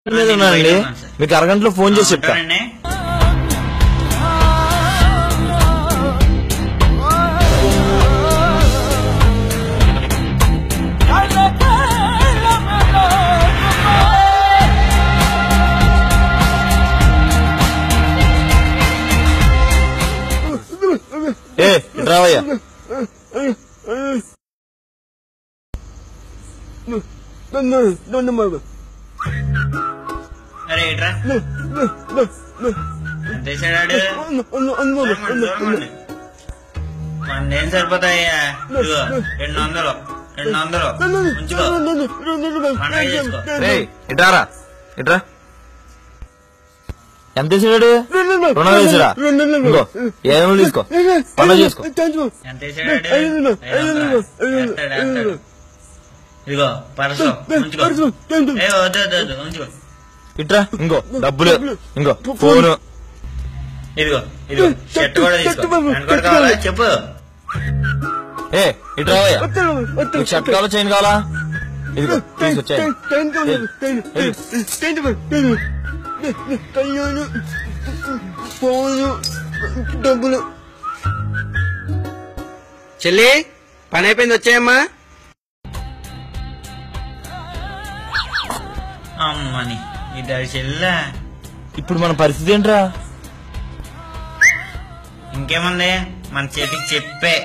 మీకు అరగంటలో ఫోన్ చేసి చెప్తా. రావయ్యా. అరే మనదేం సరిపోతాయ్యా? 200 ఉంచుకో. ఇట్రారా ఇట్రా. ఎంత వేసాడు? 200 వేసాడా? ఇంకో 500 తీసుకో, పండుగ చేసుకో. ఎంత వేసాడు? ఇదిగో పరసు ఉంచుకో. వద్దు ఉంచుకో. ఇట్రా. ఇంకో డబ్బులు, ఇంకో ఫోను. ఇదిగో షర్ట్ కూడా తీసుకో. కావాలా చెప్పు. ఇట్రా. షర్ట్ కావాలా, చైన్ కావాలా? ఇదిగో తీసుకొచ్చాయి. డబ్బులు. చెల్లి పని అయిపోయింది, వచ్చాయమ్మా. అమ్మని ఇద్దరు చెల్లా. ఇప్పుడు మన పరిస్థితి ఏంట్రా? ఇంకేముంది, మన చేతికి చెప్పే.